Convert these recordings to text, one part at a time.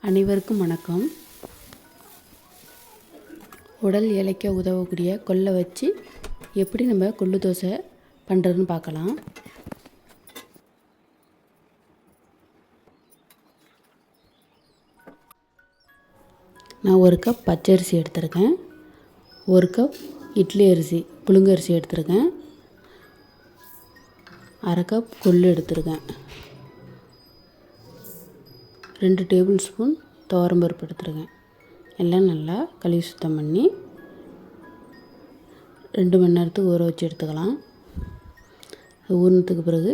அனைவருக்கும் வணக்கம். உடல் இளைக்க உதவக்கூடிய கொள்ளை வச்சு எப்படி நம்ம கொள்ளு தோசை பண்ணுறதுன்னு பார்க்கலாம். நான் 1 கப் பச்சரிசி எடுத்திருக்கேன், 1 கப் இட்லி அரிசி புழுங்கரிசி எடுத்திருக்கேன், 1/2 கப் கொள்ளு எடுத்திருக்கேன், 2 டேபிள் ஸ்பூன் துவரம்பருப்பு எடுத்துருக்கேன். எல்லாம் நல்லா கழுவி சுத்தம் பண்ணி 2 மணி நேரத்துக்கு ஊற வச்சு எடுத்துக்கலாம். ஊறினதுக்கு பிறகு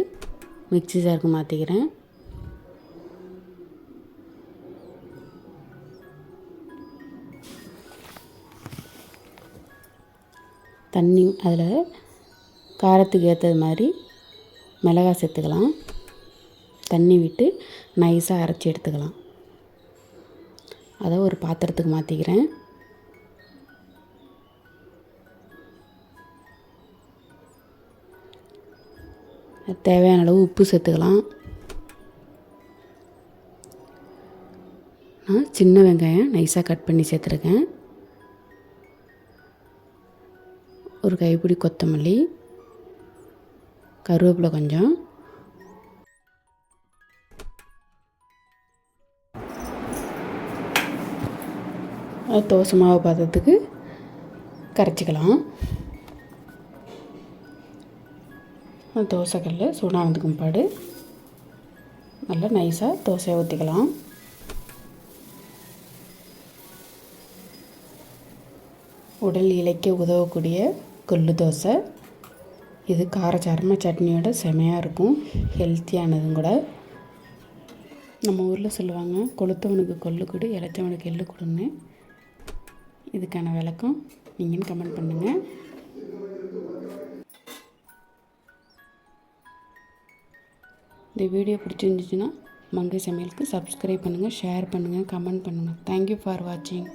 மிக்ஸி ஜாருக்கு மாற்றிக்கிறேன். தண்ணி அதில் காரத்துக்கு ஏற்றது மாதிரி மிளகாய் சேர்த்துக்கலாம். தண்ணி விட்டு நைஸாக அரைச்சி எடுத்துக்கலாம். அதை ஒரு பாத்திரத்துக்கு மாற்றிக்கிறேன். தேவையான அளவு உப்பு சேர்த்துக்கலாம். நான் சின்ன வெங்காயம் நைஸாக கட் பண்ணி சேர்த்துருக்கேன். ஒரு கைப்பிடி கொத்தமல்லி, கருவேப்பிலை கொஞ்சம், தோசை மாவு பாத்திரத்துக்கு கரைச்சிக்கலாம். தோசைக்கல் சூடானதுக்கு பிற்பாடு நல்லா நைஸாக தோசையை ஊற்றிக்கலாம். உடல் இளைக்க உதவக்கூடிய கொள்ளு தோசை இது காரச்சாரமாக சட்னியோட செமையாக இருக்கும், ஹெல்த்தியானதும் கூட. நம்ம ஊரில் சொல்லுவாங்க, கொளுத்தவனுக்கு கொள்ளு கொடு, இளைச்சவனுக்கு எள்ளு கொடுன்னு. இதுக்கான விளக்கம் நீங்கள் கமெண்ட் பண்ணுங்கள். இந்த வீடியோ பிடிச்சிருந்துச்சுன்னா மங்கை சமையலுக்கு சப்ஸ்கிரைப் பண்ணுங்கள், ஷேர் பண்ணுங்கள், கமெண்ட் பண்ணுங்கள். தேங்க்யூ ஃபார் வாட்சிங்.